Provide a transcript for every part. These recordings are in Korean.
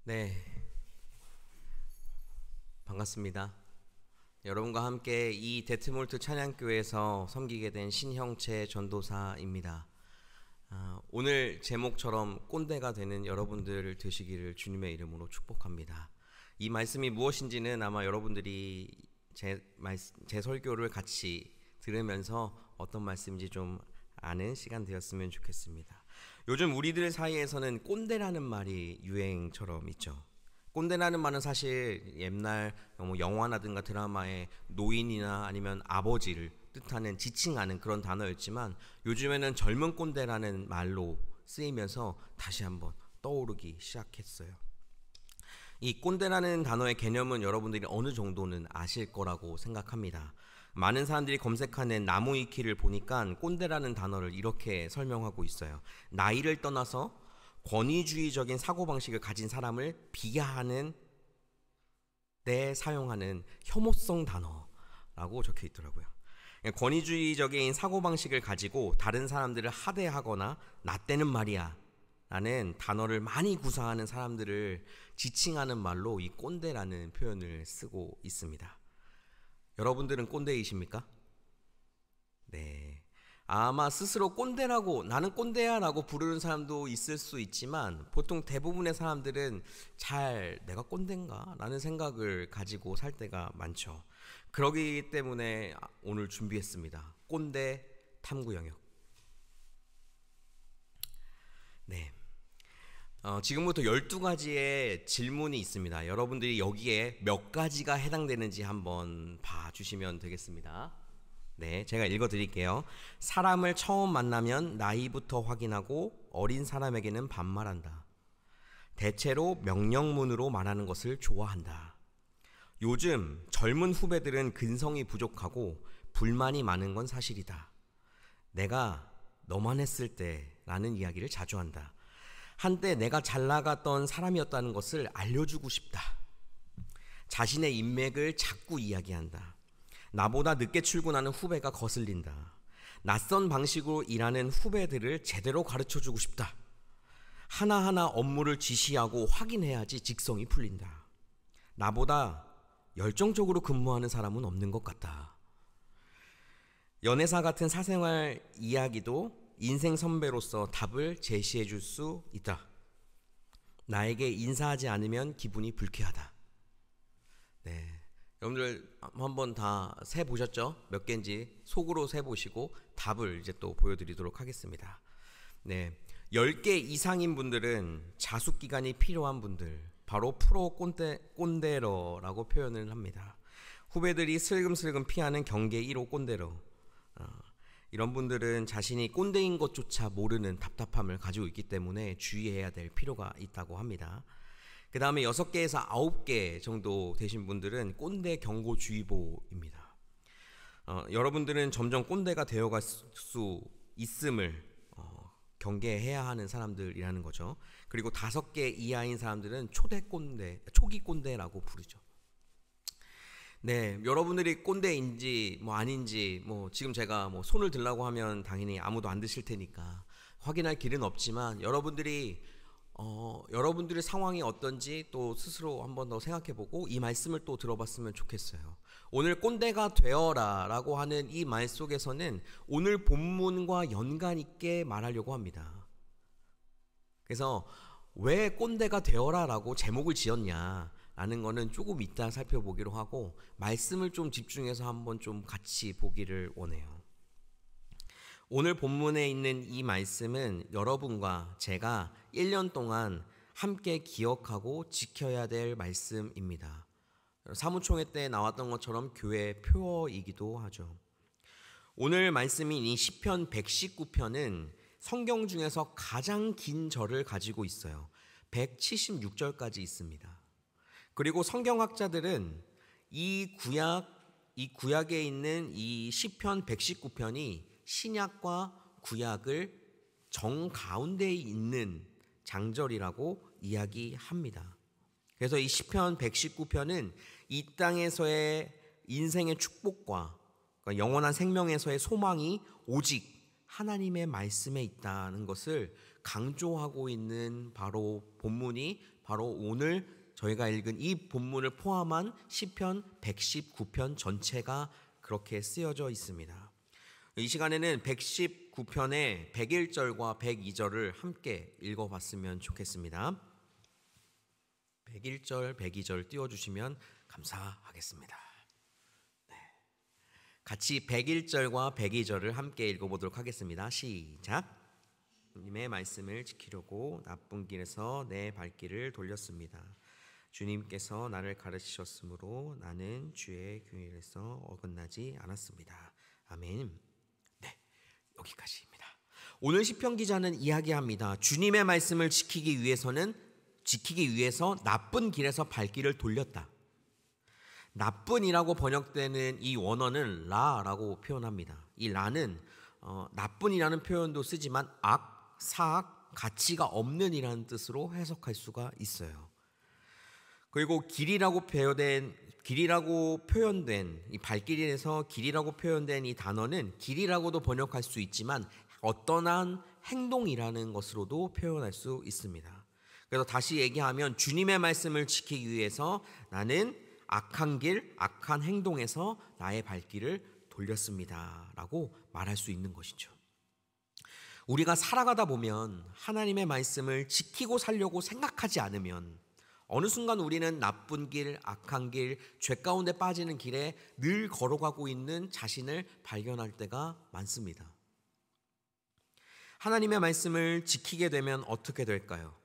네, 반갑습니다. 여러분과 함께 이 데트몰트 찬양교회에서 섬기게 된 신형채 전도사입니다. 오늘 제목처럼 꼰대가 되는 여러분들 되시기를 주님의 이름으로 축복합니다. 이 말씀이 무엇인지는 아마 여러분들이 제 설교를 같이 들으면서 어떤 말씀인지 좀 아는 시간 되었으면 좋겠습니다. 요즘 우리들 사이에서는 꼰대라는 말이 유행처럼 있죠. 꼰대라는 말은 사실 옛날 영화라든가 드라마의 노인이나 아니면 아버지를 뜻하는 지칭하는 그런 단어였지만 요즘에는 젊은 꼰대라는 말로 쓰이면서 다시 한번 떠오르기 시작했어요. 이 꼰대라는 단어의 개념은 여러분들이 어느 정도는 아실 거라고 생각합니다. 많은 사람들이 검색하는 나무위키를 보니까 꼰대라는 단어를 이렇게 설명하고 있어요. 나이를 떠나서 권위주의적인 사고방식을 가진 사람을 비하하는 데 사용하는 혐오성 단어라고 적혀 있더라고요. 권위주의적인 사고방식을 가지고 다른 사람들을 하대하거나 나 때는 말이야 라는 단어를 많이 구사하는 사람들을 지칭하는 말로 이 꼰대라는 표현을 쓰고 있습니다. 여러분들은 꼰대이십니까? 네. 아마 스스로 꼰대라고, 나는 꼰대야 라고 부르는 사람도 있을 수 있지만 보통 대부분의 사람들은 내가 꼰대인가? 라는 생각을 가지고 살 때가 많죠. 그러기 때문에 오늘 준비했습니다. 꼰대 탐구 영역. 네. 지금부터 12가지의 질문이 있습니다. 여러분들이 여기에 몇 가지가 해당되는지 한번 봐주시면 되겠습니다. 네, 제가 읽어드릴게요. 사람을 처음 만나면 나이부터 확인하고 어린 사람에게는 반말한다. 대체로 명령문으로 말하는 것을 좋아한다. 요즘 젊은 후배들은 근성이 부족하고 불만이 많은 건 사실이다. 내가 너만 했을 때 라는 이야기를 자주 한다. 한때 내가 잘 나갔던 사람이었다는 것을 알려주고 싶다. 자신의 인맥을 자꾸 이야기한다. 나보다 늦게 출근하는 후배가 거슬린다. 낯선 방식으로 일하는 후배들을 제대로 가르쳐주고 싶다. 하나하나 업무를 지시하고 확인해야지 직성이 풀린다. 나보다 열정적으로 근무하는 사람은 없는 것 같다. 연애사 같은 사생활 이야기도 인생 선배로서 답을 제시해 줄 수 있다. 나에게 인사하지 않으면 기분이 불쾌하다. 네, 여러분들 한번 다 세보셨죠? 몇 개인지 속으로 세보시고 답을 이제 또 보여드리도록 하겠습니다. 네, 10개 이상인 분들은 자숙기간이 필요한 분들, 바로 프로 꼰대러라고 표현을 합니다. 후배들이 슬금슬금 피하는 경계 1호 꼰대러. 이런 분들은 자신이 꼰대인 것조차 모르는 답답함을 가지고 있기 때문에 주의해야 될 필요가 있다고 합니다. 그 다음에 6개에서 9개 정도 되신 분들은 꼰대 경고주의보입니다. 여러분들은 점점 꼰대가 되어갈 수 있음을 경계해야 하는 사람들이라는 거죠. 그리고 5개 이하인 사람들은 초기 꼰대라고 부르죠. 네, 여러분들이 꼰대인지 아닌지 지금 제가 손을 들라고 하면 당연히 아무도 안 드실 테니까 확인할 길은 없지만 여러분들의 상황이 어떤지 또 스스로 한번 더 생각해보고 이 말씀을 또 들어봤으면 좋겠어요. 오늘 꼰대가 되어라 라고 하는 이 말 속에서는 오늘 본문과 연관 있게 말하려고 합니다. 그래서 왜 꼰대가 되어라 라고 제목을 지었냐 라는 거는 조금 이따 살펴보기로 하고 말씀을 좀 집중해서 한번 좀 같이 보기를 원해요. 오늘 본문에 있는 이 말씀은 여러분과 제가 1년 동안 함께 기억하고 지켜야 될 말씀입니다. 사무총회 때 나왔던 것처럼 교회 표어이기도 하죠. 오늘 말씀인 이 시편 119편은 성경 중에서 가장 긴 절을 가지고 있어요. 176절까지 있습니다. 그리고 성경학자들은 이 구약에 있는 이 시편 119편이 신약과 구약을 정가운데에 있는 장절이라고 이야기합니다. 그래서 이 시편 119편은 이 땅에서의 인생의 축복과 영원한 생명에서의 소망이 오직 하나님의 말씀에 있다는 것을 강조하고 있는 바로 본문이 바로 오늘 저희가 읽은 이 본문을 포함한 시편 119편 전체가 그렇게 쓰여져 있습니다. 이 시간에는 119편의 101절과 102절을 함께 읽어봤으면 좋겠습니다. 101절, 102절 띄워주시면 감사하겠습니다. 네. 같이 101절과 102절을 함께 읽어보도록 하겠습니다. 시작. 주님의 말씀을 지키려고 나쁜 길에서 내 발길을 돌렸습니다. 주님께서 나를 가르치셨으므로 나는 주의 규율에서 어긋나지 않았습니다. 아멘. 네, 여기까지입니다. 오늘 시편 기자는 이야기합니다. 주님의 말씀을 지키기 위해서 나쁜 길에서 발길을 돌렸다. 나쁜이라고 번역되는 이 원어는 라라고 표현합니다. 이 라는 나쁜이라는 표현도 쓰지만 악, 사악, 가치가 없는 이라는 뜻으로 해석할 수가 있어요. 그리고 길이라고 표현된 이 발길에서 길이라고 표현된 이 단어는 길이라고도 번역할 수 있지만 어떠한 행동이라는 것으로도 표현할 수 있습니다. 그래서 다시 얘기하면 주님의 말씀을 지키기 위해서 나는 악한 길, 악한 행동에서 나의 발길을 돌렸습니다 라고 말할 수 있는 것이죠. 우리가 살아가다 보면 하나님의 말씀을 지키고 살려고 생각하지 않으면 어느 순간 우리는 나쁜 길, 악한 길, 죄 가운데 빠지는 길에 늘 걸어가고 있는 자신을 발견할 때가 많습니다. 하나님의 말씀을 지키게 되면 어떻게 될까요?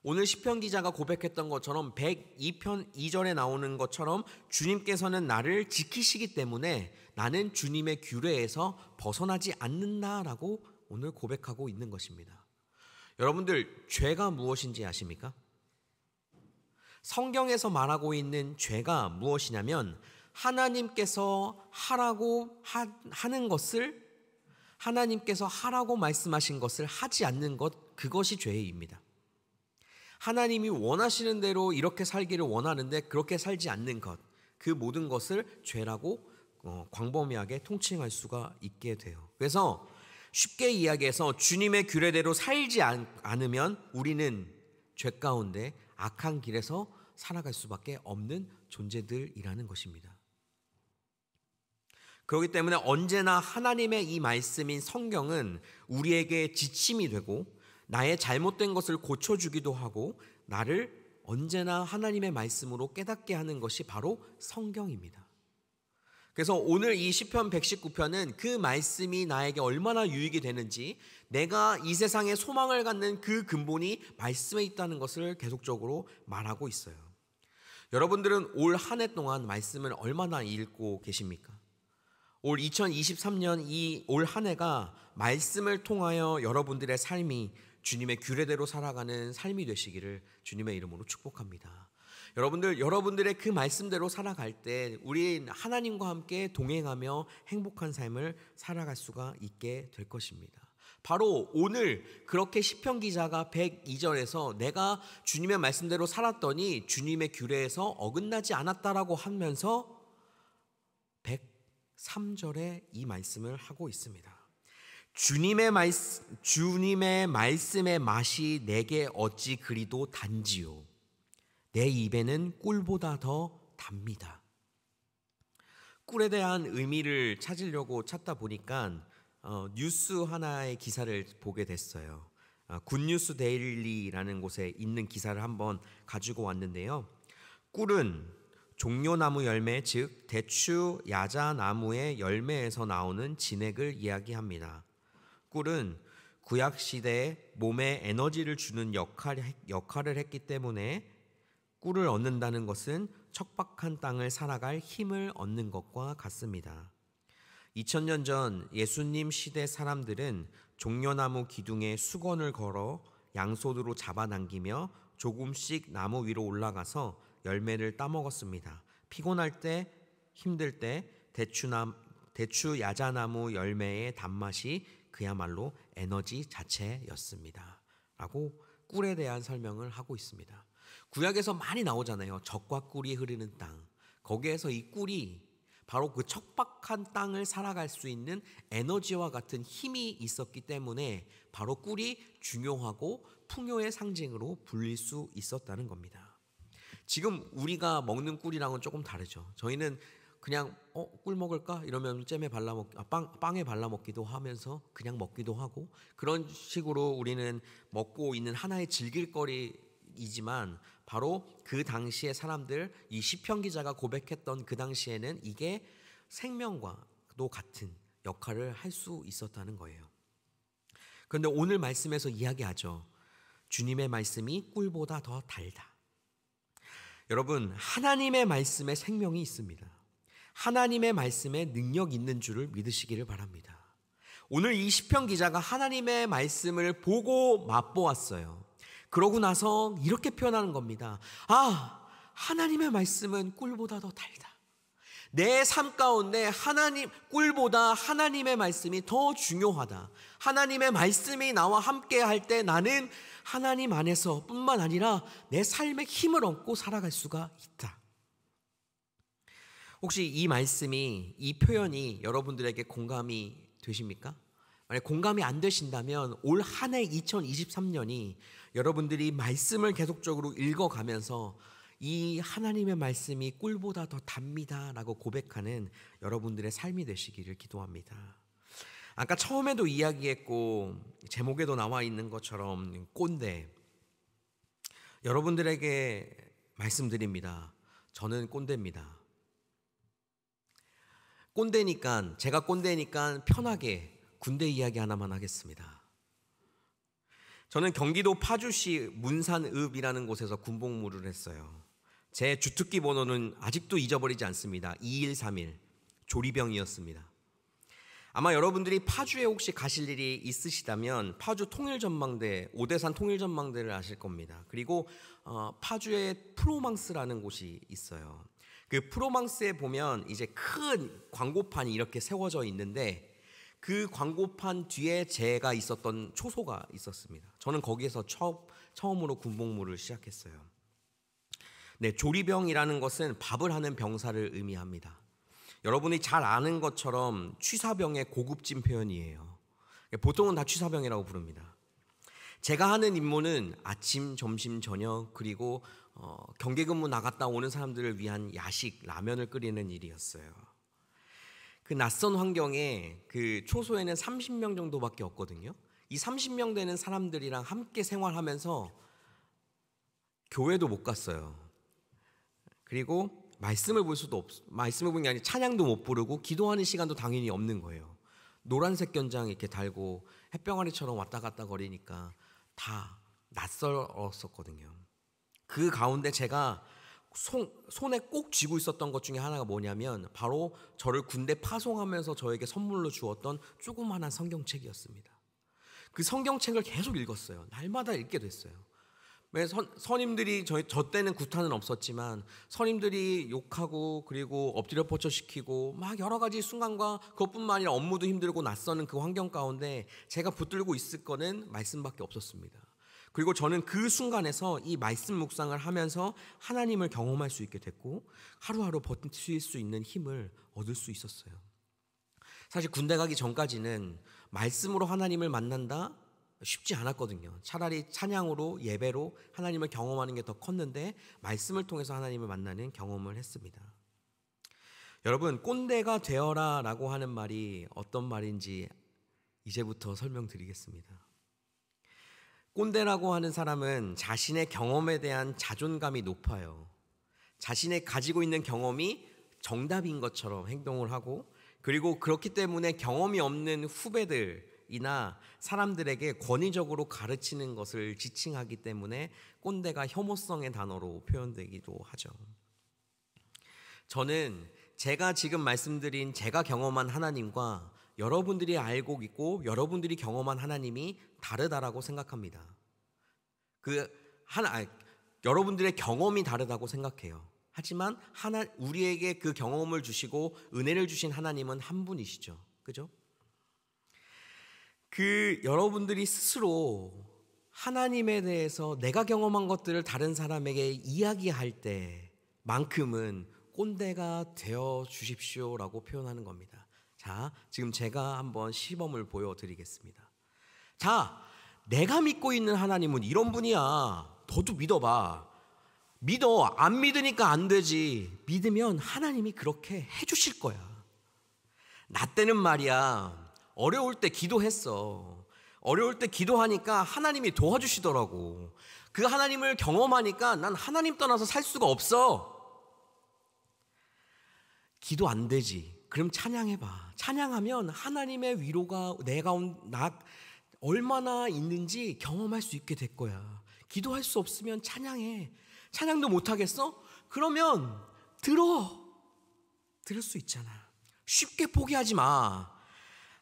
오늘 시편 기자가 고백했던 것처럼 102편 2절에 나오는 것처럼 주님께서는 나를 지키시기 때문에 나는 주님의 규례에서 벗어나지 않는다라고 오늘 고백하고 있는 것입니다. 여러분들, 죄가 무엇인지 아십니까? 성경에서 말하고 있는 죄가 무엇이냐면 하나님께서 하라고 하는 것을, 하나님께서 하라고 말씀하신 것을 하지 않는 것, 그것이 죄입니다. 하나님이 원하시는 대로 이렇게 살기를 원하는데 그렇게 살지 않는 것, 그 모든 것을 죄라고 광범위하게 통칭할 수가 있게 돼요. 그래서 쉽게 이야기해서 주님의 규례대로 살지 않으면 우리는 죄 가운데 악한 길에서 살아갈 수밖에 없는 존재들이라는 것입니다. 그렇기 때문에 언제나 하나님의 이 말씀인 성경은 우리에게 지침이 되고 나의 잘못된 것을 고쳐주기도 하고 나를 언제나 하나님의 말씀으로 깨닫게 하는 것이 바로 성경입니다. 그래서 오늘 이 시편 119편은 그 말씀이 나에게 얼마나 유익이 되는지, 내가 이 세상에 소망을 갖는 그 근본이 말씀에 있다는 것을 계속적으로 말하고 있어요. 여러분들은 올 한 해 동안 말씀을 얼마나 읽고 계십니까? 올 2023년 이 올 한 해가 말씀을 통하여 여러분들의 삶이 주님의 규례대로 살아가는 삶이 되시기를 주님의 이름으로 축복합니다. 여러분들의 그 말씀대로 살아갈 때 우리 하나님과 함께 동행하며 행복한 삶을 살아갈 수가 있게 될 것입니다. 바로 오늘 그렇게 시편 기자가 102절에서 내가 주님의 말씀대로 살았더니 주님의 규례에서 어긋나지 않았다라고 하면서 103절에 이 말씀을 하고 있습니다. 주님의 말씀의 맛이 내게 어찌 그리도 단지요, 내 입에는 꿀보다 더 답니다. 꿀에 대한 의미를 찾다 보니까 뉴스 하나의 기사를 보게 됐어요. 굿뉴스 데일리라는 곳에 있는 기사를 한번 가지고 왔는데요. 꿀은 종려나무 열매, 즉 대추 야자나무의 열매에서 나오는 진액을 이야기합니다. 꿀은 구약시대에 몸에 에너지를 주는 역할을 했기 때문에 꿀을 얻는다는 것은 척박한 땅을 살아갈 힘을 얻는 것과 같습니다. 2000년 전 예수님 시대 사람들은 종려나무 기둥에 수건을 걸어 양손으로 잡아당기며 조금씩 나무 위로 올라가서 열매를 따먹었습니다. 피곤할 때, 힘들 때 대추 야자나무 열매의 단맛이 그야말로 에너지 자체였습니다. 라고 꿀에 대한 설명을 하고 있습니다. 구약에서 많이 나오잖아요. 젖과 꿀이 흐르는 땅. 거기에서 이 꿀이 바로 그 척박한 땅을 살아갈 수 있는 에너지와 같은 힘이 있었기 때문에 바로 꿀이 중요하고 풍요의 상징으로 불릴 수 있었다는 겁니다. 지금 우리가 먹는 꿀이랑은 조금 다르죠. 저희는 그냥 꿀 먹을까? 이러면 잼에 빵에 발라 먹기도 하면서 그냥 먹기도 하고, 그런 식으로 우리는 먹고 있는 하나의 즐길거리이지만 바로 그 당시의 사람들, 이 시편 기자가 고백했던 그 당시에는 이게 생명과도 같은 역할을 할 수 있었다는 거예요. 그런데 오늘 말씀에서 이야기하죠. 주님의 말씀이 꿀보다 더 달다. 여러분, 하나님의 말씀에 생명이 있습니다. 하나님의 말씀에 능력 있는 줄을 믿으시기를 바랍니다. 오늘 이 시편 기자가 하나님의 말씀을 보고 맛보았어요. 그러고 나서 이렇게 표현하는 겁니다. 하나님의 말씀은 꿀보다 더 달다. 내 삶 가운데 꿀보다 하나님의 말씀이 더 중요하다. 하나님의 말씀이 나와 함께 할 때 나는 하나님 안에서 뿐만 아니라 내 삶의 힘을 얻고 살아갈 수가 있다. 혹시 이 말씀이, 이 표현이 여러분들에게 공감이 되십니까? 만약 공감이 안 되신다면 올 한 해 2023년이 여러분들이 말씀을 계속적으로 읽어가면서 이 하나님의 말씀이 꿀보다 더 답니다 라고 고백하는 여러분들의 삶이 되시기를 기도합니다. 아까 처음에도 이야기했고 제목에도 나와 있는 것처럼 꼰대, 여러분들에게 말씀드립니다. 저는 꼰대입니다. 제가 꼰대니까 편하게 군대 이야기 하나만 하겠습니다. 저는 경기도 파주시 문산읍이라는 곳에서 군복무를 했어요. 제 주특기 번호는 아직도 잊어버리지 않습니다. 2131 조리병이었습니다. 아마 여러분들이 파주에 혹시 가실 일이 있으시다면 파주 통일전망대, 오대산 통일전망대를 아실 겁니다. 그리고 파주에 프로망스라는 곳이 있어요. 그 프로망스에 보면 이제 큰 광고판이 이렇게 세워져 있는데 그 광고판 뒤에 제가 있었던 초소가 있었습니다. 저는 거기에서 처음으로 군복무를 시작했어요. 네, 조리병이라는 것은 밥을 하는 병사를 의미합니다. 여러분이 잘 아는 것처럼 취사병의 고급진 표현이에요. 보통은 다 취사병이라고 부릅니다. 제가 하는 임무는 아침, 점심, 저녁 그리고 경계근무 나갔다 오는 사람들을 위한 야식, 라면을 끓이는 일이었어요. 그 낯선 환경에 그 초소에는 30명 정도밖에 없거든요. 이 30명 되는 사람들이랑 함께 생활하면서 교회도 못 갔어요. 그리고 말씀을 보는 게 아니라 찬양도 못 부르고 기도하는 시간도 당연히 없는 거예요. 노란색 견장 이렇게 달고 햇병아리처럼 왔다 갔다 거리니까 다 낯설었었거든요. 그 가운데 제가 손에 꼭 쥐고 있었던 것 중에 하나가 뭐냐면 바로 저를 군대 파송하면서 저에게 선물로 주었던 조그마한 성경책이었습니다. 그 성경책을 계속 읽었어요. 날마다 읽게 됐어요. 선임들이 저 때는 구타는 없었지만 선임들이 욕하고 그리고 엎드려 뻗쳐시키고 막 여러 가지 순간과 그것뿐만 아니라 업무도 힘들고 낯서는 그 환경 가운데 제가 붙들고 있을 거는 말씀밖에 없었습니다. 그리고 저는 그 순간에서 이 말씀 묵상을 하면서 하나님을 경험할 수 있게 됐고 하루하루 버틸 수 있는 힘을 얻을 수 있었어요. 사실 군대 가기 전까지는 말씀으로 하나님을 만난다? 쉽지 않았거든요. 차라리 찬양으로 예배로 하나님을 경험하는 게 더 컸는데 말씀을 통해서 하나님을 만나는 경험을 했습니다. 여러분, 꼰대가 되어라 라고 하는 말이 어떤 말인지 이제부터 설명드리겠습니다. 꼰대라고 하는 사람은 자신의 경험에 대한 자존감이 높아요. 자신의 가지고 있는 경험이 정답인 것처럼 행동을 하고 그리고 그렇기 때문에 경험이 없는 후배들이나 사람들에게 권위적으로 가르치는 것을 지칭하기 때문에 꼰대가 혐오성의 단어로 표현되기도 하죠. 저는 제가 지금 말씀드린 제가 경험한 하나님과 여러분들이 알고 있고 여러분들이 경험한 하나님이 다르다라고 생각합니다. 여러분들의 경험이 다르다고 생각해요. 하지만 우리에게 그 경험을 주시고 은혜를 주신 하나님은 한 분이시죠. 그죠? 여러분들이 스스로 하나님에 대해서 내가 경험한 것들을 다른 사람에게 이야기할 때만큼은 꼰대가 되어 주십시오라고 표현하는 겁니다. 자, 지금 제가 한번 시범을 보여드리겠습니다. 자, 내가 믿고 있는 하나님은 이런 분이야. 너도 믿어봐. 믿어. 안 믿으니까 안 되지. 믿으면 하나님이 그렇게 해주실 거야. 나 때는 말이야, 어려울 때 기도했어. 어려울 때 기도하니까 하나님이 도와주시더라고. 그 하나님을 경험하니까 난 하나님 떠나서 살 수가 없어. 기도 안 되지. 그럼 찬양해봐. 찬양하면 하나님의 위로가 나 얼마나 있는지 경험할 수 있게 될 거야. 기도할 수 없으면 찬양해. 찬양도 못하겠어? 그러면 들을 수 있잖아. 쉽게 포기하지 마.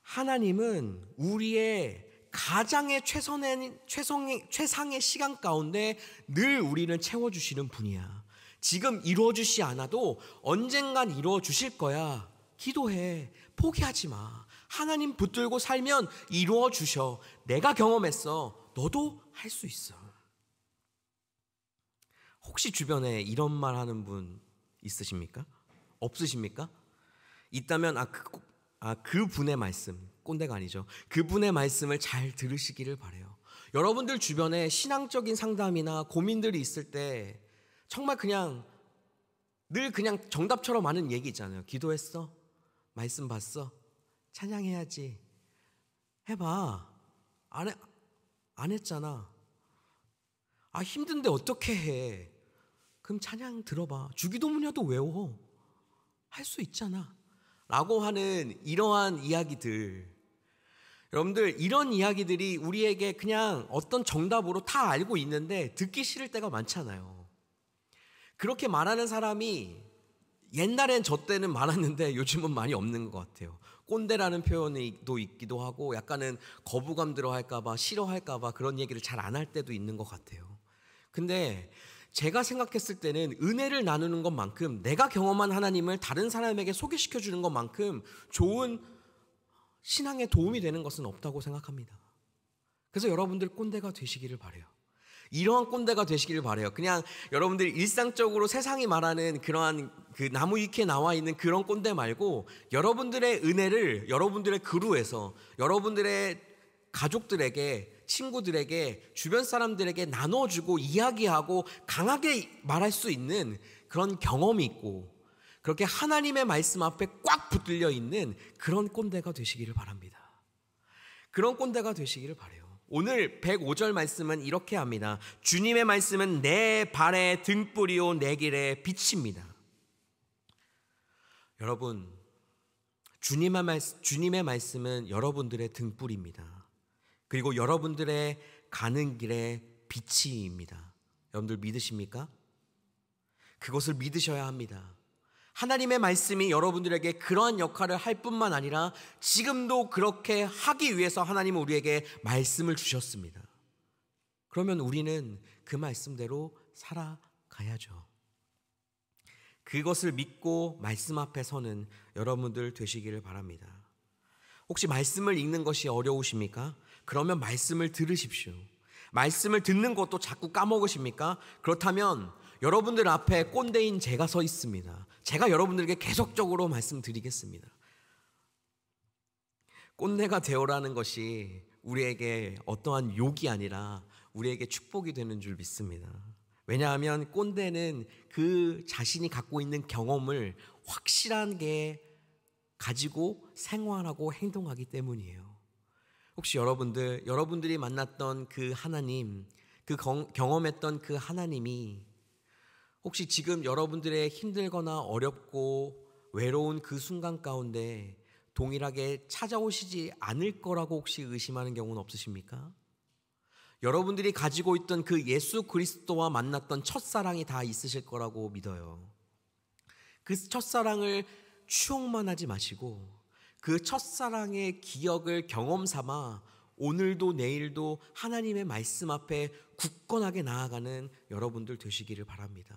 하나님은 우리의 가장의 최상의 시간 가운데 늘 우리를 채워주시는 분이야. 지금 이루어주시 않아도 언젠간 이루어주실 거야. 기도해. 포기하지 마. 하나님 붙들고 살면 이루어주셔. 내가 경험했어. 너도 할 수 있어. 혹시 주변에 이런 말 하는 분 있으십니까? 없으십니까? 있다면 그분의 말씀, 꼰대가 아니죠. 그분의 말씀을 잘 들으시기를 바라요. 여러분들 주변에 신앙적인 상담이나 고민들이 있을 때 정말 늘 그냥 정답처럼 하는 얘기 있잖아요. 기도했어? 말씀 봤어? 찬양해야지. 해봐. 안 했잖아. 힘든데 어떻게 해? 그럼 찬양 들어봐. 주기도문이라도 외워. 할 수 있잖아. 라고 하는 이러한 이야기들. 여러분들, 이런 이야기들이 우리에게 그냥 어떤 정답으로 다 알고 있는데 듣기 싫을 때가 많잖아요. 그렇게 말하는 사람이 옛날엔 저 때는 많았는데 요즘은 많이 없는 것 같아요. 꼰대라는 표현도 있기도 하고 약간은 거부감 들어 할까봐, 싫어할까봐 그런 얘기를 잘 안 할 때도 있는 것 같아요. 근데 제가 생각했을 때는 은혜를 나누는 것만큼, 내가 경험한 하나님을 다른 사람에게 소개시켜 주는 것만큼 좋은 신앙에 도움이 되는 것은 없다고 생각합니다. 그래서 여러분들 꼰대가 되시기를 바라요. 이러한 꼰대가 되시기를 바라요. 그냥 여러분들이 일상적으로 세상이 말하는 그러한 그 나무 위키에 나와 있는 그런 꼰대 말고, 여러분들의 은혜를 여러분들의 그루에서 여러분들의 가족들에게, 친구들에게, 주변 사람들에게 나눠주고 이야기하고 강하게 말할 수 있는 그런 경험이 있고, 그렇게 하나님의 말씀 앞에 꽉 붙들려 있는 그런 꼰대가 되시기를 바랍니다. 그런 꼰대가 되시기를 바라요. 오늘 105절 말씀은 이렇게 합니다. 주님의 말씀은 내 발의 등불이요 내 길의 빛입니다. 여러분, 주님의 말씀은 여러분들의 등불입니다. 그리고 여러분들의 가는 길의 빛입니다. 여러분들 믿으십니까? 그것을 믿으셔야 합니다. 하나님의 말씀이 여러분들에게 그러한 역할을 할 뿐만 아니라 지금도 그렇게 하기 위해서 하나님은 우리에게 말씀을 주셨습니다. 그러면 우리는 그 말씀대로 살아가야죠. 그것을 믿고 말씀 앞에 서는 여러분들 되시기를 바랍니다. 혹시 말씀을 읽는 것이 어려우십니까? 그러면 말씀을 들으십시오. 말씀을 듣는 것도 자꾸 까먹으십니까? 그렇다면 여러분들 앞에 꼰대인 제가 서 있습니다. 제가 여러분들에게 계속적으로 말씀드리겠습니다. 꼰대가 되어라는 것이 우리에게 어떠한 욕이 아니라 우리에게 축복이 되는 줄 믿습니다. 왜냐하면 꼰대는 그 자신이 갖고 있는 경험을 확실하게 가지고 생활하고 행동하기 때문이에요. 혹시 여러분들이 만났던 그 하나님, 경험했던 그 하나님이 혹시 지금 여러분들의 힘들거나 어렵고 외로운 그 순간 가운데 동일하게 찾아오시지 않을 거라고 혹시 의심하는 경우는 없으십니까? 여러분들이 가지고 있던 그 예수 그리스도와 만났던 첫사랑이 다 있으실 거라고 믿어요. 그 첫사랑을 추억만 하지 마시고 그 첫사랑의 기억을 경험 삼아 오늘도 내일도 하나님의 말씀 앞에 굳건하게 나아가는 여러분들 되시기를 바랍니다.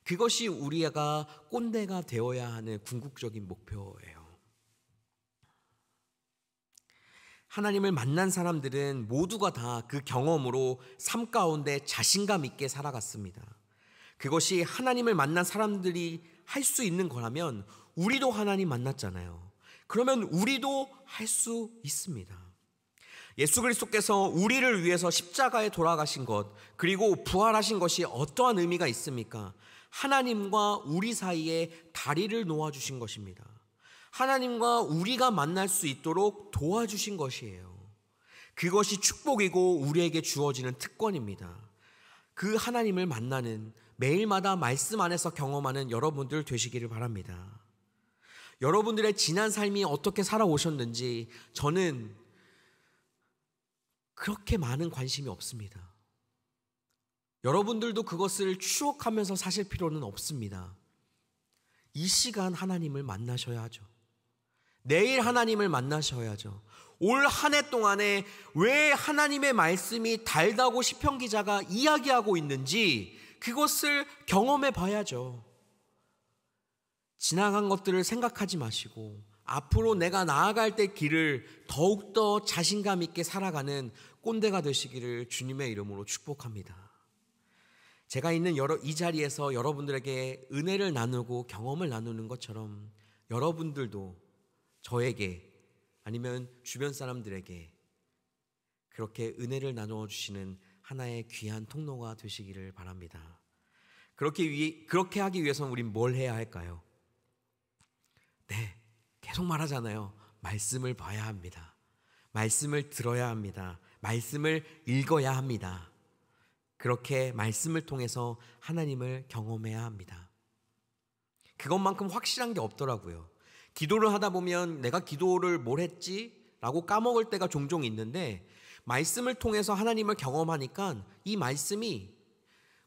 그것이 우리가 꼰대가 되어야 하는 궁극적인 목표예요. 하나님을 만난 사람들은 모두가 다 그 경험으로 삶 가운데 자신감 있게 살아갔습니다. 그것이 하나님을 만난 사람들이 할 수 있는 거라면 우리도 하나님 만났잖아요. 그러면 우리도 할 수 있습니다. 예수 그리스도께서 우리를 위해서 십자가에 돌아가신 것, 그리고 부활하신 것이 어떠한 의미가 있습니까? 하나님과 우리 사이에 다리를 놓아주신 것입니다. 하나님과 우리가 만날 수 있도록 도와주신 것이에요. 그것이 축복이고 우리에게 주어지는 특권입니다. 그 하나님을 만나는, 매일마다 말씀 안에서 경험하는 여러분들 되시기를 바랍니다. 여러분들의 지난 삶이 어떻게 살아오셨는지 저는 그렇게 많은 관심이 없습니다. 여러분들도 그것을 추억하면서 사실 필요는 없습니다. 이 시간 하나님을 만나셔야 하죠. 내일 하나님을 만나셔야죠. 올 한 해 동안에 왜 하나님의 말씀이 달다고 시편 기자가 이야기하고 있는지 그것을 경험해 봐야죠. 지나간 것들을 생각하지 마시고 앞으로 내가 나아갈 때 길을 더욱더 자신감 있게 살아가는 꼰대가 되시기를 주님의 이름으로 축복합니다. 제가 있는 이 자리에서 여러분들에게 은혜를 나누고 경험을 나누는 것처럼 여러분들도 저에게 아니면 주변 사람들에게 그렇게 은혜를 나누어 주시는 하나의 귀한 통로가 되시기를 바랍니다. 그렇게 하기 위해서는 우린 뭘 해야 할까요? 네, 계속 말하잖아요. 말씀을 봐야 합니다. 말씀을 들어야 합니다. 말씀을 읽어야 합니다. 그렇게 말씀을 통해서 하나님을 경험해야 합니다. 그것만큼 확실한 게 없더라고요. 기도를 하다 보면 내가 기도를 뭘 했지? 라고 까먹을 때가 종종 있는데 말씀을 통해서 하나님을 경험하니까 이 말씀이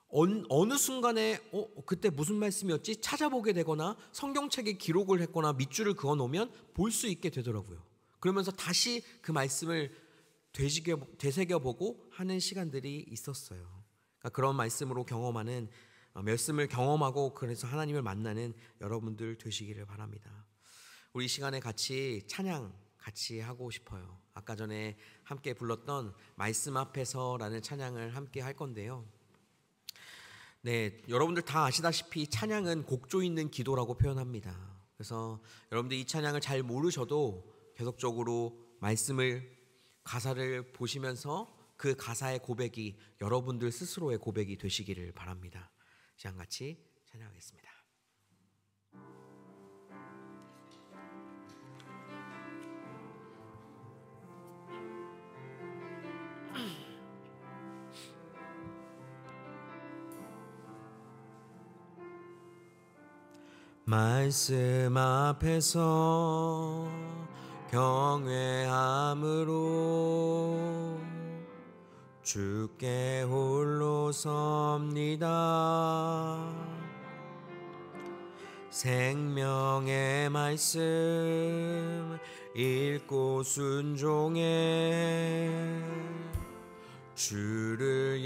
어느 순간에 그때 무슨 말씀이었지? 찾아보게 되거나 성경책에 기록을 했거나 밑줄을 그어 놓으면 볼 수 있게 되더라고요. 그러면서 다시 그 말씀을 되새겨보고 하는 시간들이 있었어요. 그러니까 그런 말씀으로 경험하는, 말씀을 경험하고 그래서 하나님을 만나는 여러분들 되시기를 바랍니다. 우리 이 시간에 같이 찬양 같이 하고 싶어요. 아까 전에 함께 불렀던 말씀 앞에서라는 찬양을 함께 할 건데요. 네, 여러분들 다 아시다시피 찬양은 곡조 있는 기도라고 표현합니다. 그래서 여러분들 이 찬양을 잘 모르셔도 계속적으로 가사를 보시면서 그 가사의 고백이 여러분들 스스로의 고백이 되시기를 바랍니다. 시간 같이 찬양하겠습니다. 말씀 앞에서 경외함으로 주께 홀로 섭니다. 생명의 말씀 읽고 순종해 주를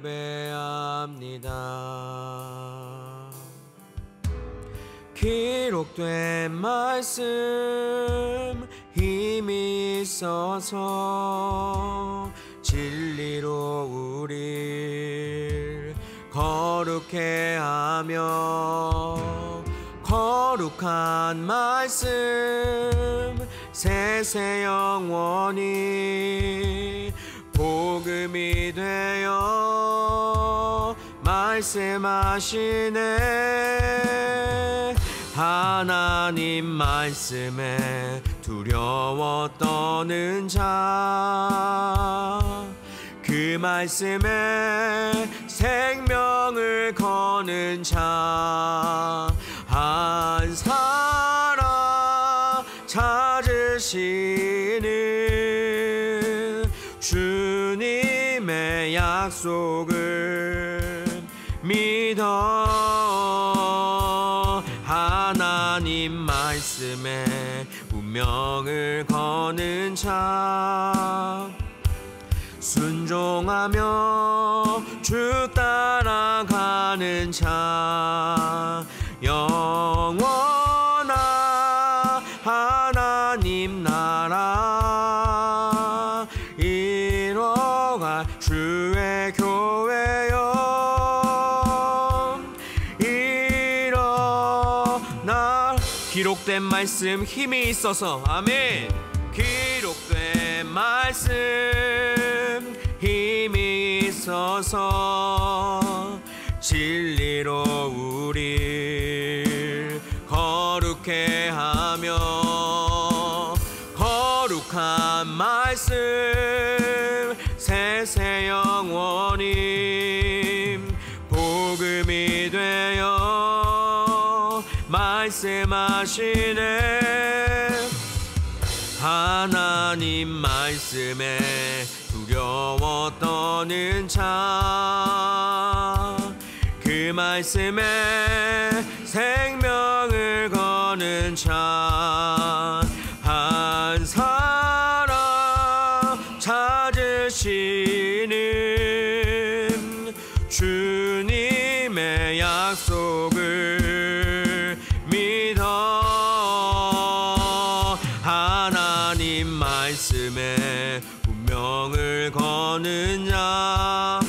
예배합니다. 기록된 말씀 힘이 있어서 진리로 우릴 거룩해 하며 거룩한 말씀 세세 영원히 복음이 되어 말씀하시네. 하나님 말씀에 두려워 떠는 자, 그 말씀에 생명을 거는 자 한 사람 찾으시는 주님의 약속을 믿어 하나님 말씀에 운명을 거는 자 순종하며 주 따라가는 자 영원한 하나님 나라 이뤄갈 주의 교회여 기록된 말씀 힘이 있어서, 아멘. 기록된 말씀 힘이 있어서 진리로 우릴 거룩해 하며, 거룩한 말씀 세세 영원히 복음이 되어 말씀하시네. 하나님 말씀에 두려워 떠는 자, 그 말씀에 생명을 거는 자, 한 사람 찾으시는 주님의 약속을 믿어. 하나님 말씀에 운명을 거는 자,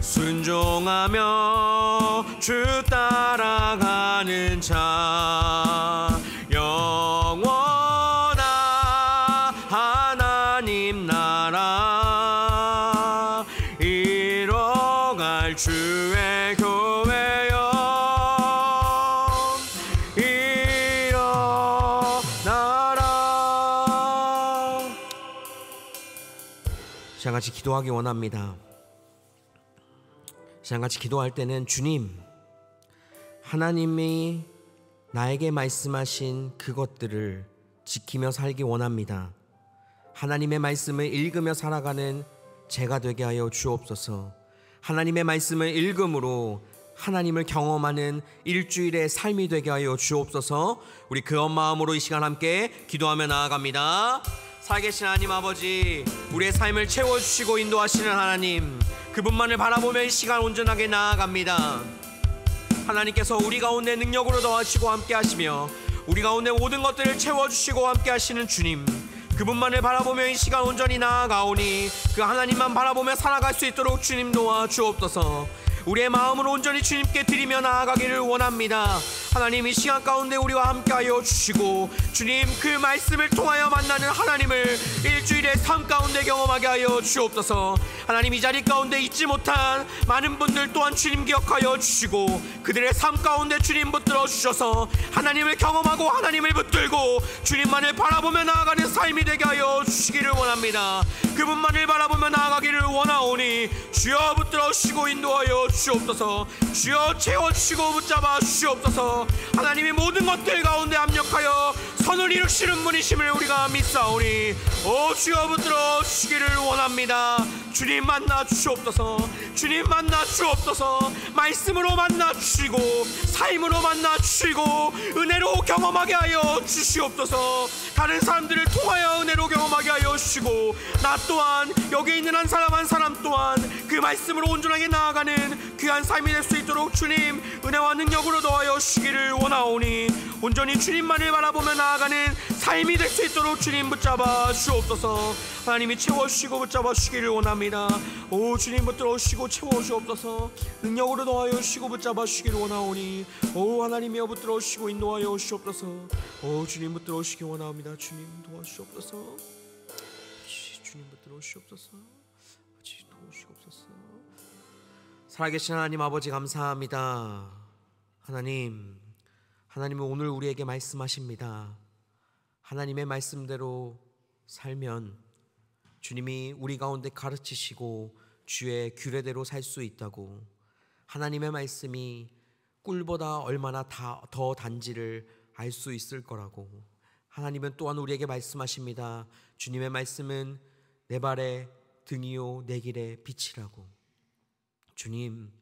순종하며 주 따라가는 자, 영원한 하나님 나라 이뤄갈 주의 교회여 일어나라. 시간같이 기도하기 원합니다. 시간같이 기도할 때는 주님, 하나님이 나에게 말씀하신 그것들을 지키며 살기 원합니다. 하나님의 말씀을 읽으며 살아가는 제가 되게 하여 주옵소서. 하나님의 말씀을 읽음으로 하나님을 경험하는 일주일의 삶이 되게 하여 주옵소서. 우리 그 마음으로 이 시간 함께 기도하며 나아갑니다. 살아계신 하나님 아버지, 우리의 삶을 채워주시고 인도하시는 하나님, 그분만을 바라보며 이 시간 온전하게 나아갑니다. 하나님께서 우리 가운데 능력으로 더하시고 함께 하시며 우리 가운데 모든 것들을 채워주시고 함께 하시는 주님, 그분만을 바라보며 이 시간 온전히 나아가오니 그 하나님만 바라보며 살아갈 수 있도록 주님 도와주옵소서. 우리의 마음을 온전히 주님께 드리며 나아가기를 원합니다. 하나님, 이 시간 가운데 우리와 함께하여 주시고 주님, 그 말씀을 통하여 만나는 하나님을 일주일의 삶 가운데 경험하게 하여 주옵소서. 하나님, 이 자리 가운데 있지 못한 많은 분들 또한 주님 기억하여 주시고 그들의 삶 가운데 주님 붙들어 주셔서 하나님을 경험하고 하나님을 붙들고 주님만을 바라보며 나아가는 삶이 되게 하여 주시기를 원합니다. 그분만을 바라보며 나아가기를 원하오니 주여 붙들어 주시고 인도하여 주옵소서. 주여 채워주시고 붙잡아 주시옵소서. 하나님이 모든 것들 가운데 합력하여 선을 이루시는 분이심을 우리가 믿사오니 오 주여 붙들어 주시기를 원합니다. 주님 만나 주시옵소서. 주님 만나 주옵소서. 말씀으로 만나 주시고 삶으로 만나 주시고 은혜로 경험하게 하여 주시옵소서. 다른 사람들을 통하여 은혜로 경험하게 하여 주시고 나 또한 여기 있는 한 사람 한 사람 또한 그 말씀으로 온전하게 나아가는 귀한 삶이 될 수 있도록 주님 은혜와 능력으로 더하여 주시기를 원하오니 온전히 주님만을 바라보며 나아가는 삶이 될 수 있도록 주님 붙잡아 주옵소서. 하나님이 채워주시고 붙잡아 주시기를 원합니다. 오 주님 붙들어 주시고 채워주옵소서. 능력으로 더하여 주시고 붙잡아 주시기를 원하오니 오 하나님이여 붙들어 주시고 인도하여 주시옵소서. 오 주님 붙들어 주시기 원합니다. 주님 도와주시옵소서. 주님 붙들어 주시옵소서. 도와주시옵소서. 살아계신 하나님 아버지 감사합니다. 하나님은 오늘 우리에게 말씀하십니다. 하나님의 말씀대로 살면 주님이 우리 가운데 가르치시고 주의 규례대로 살 수 있다고, 하나님의 말씀이 꿀보다 얼마나 더 단지를 알 수 있을 거라고 하나님은 또한 우리에게 말씀하십니다. 주님의 말씀은 내 발의 등이요 내 길의 빛이라고. 주님,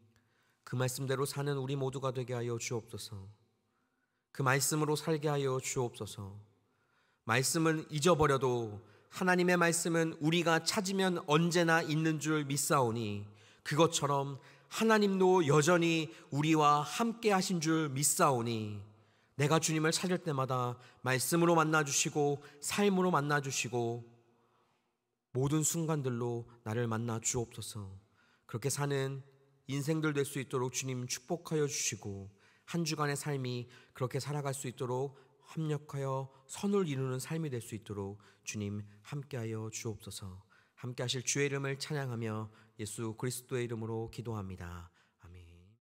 그 말씀대로 사는 우리 모두가 되게 하여 주옵소서. 그 말씀으로 살게 하여 주옵소서. 말씀은 잊어버려도 하나님의 말씀은 우리가 찾으면 언제나 있는 줄 믿사오니 그것처럼 하나님도 여전히 우리와 함께 하신 줄 믿사오니 내가 주님을 찾을 때마다 말씀으로 만나주시고 삶으로 만나주시고 모든 순간들로 나를 만나 주옵소서. 그렇게 사는 인생들 될 수 있도록 주님 축복하여 주시고 한 주간의 삶이 그렇게 살아갈 수 있도록 합력하여 선을 이루는 삶이 될 수 있도록 주님 함께하여 주옵소서. 함께하실 주의 이름을 찬양하며 예수 그리스도의 이름으로 기도합니다.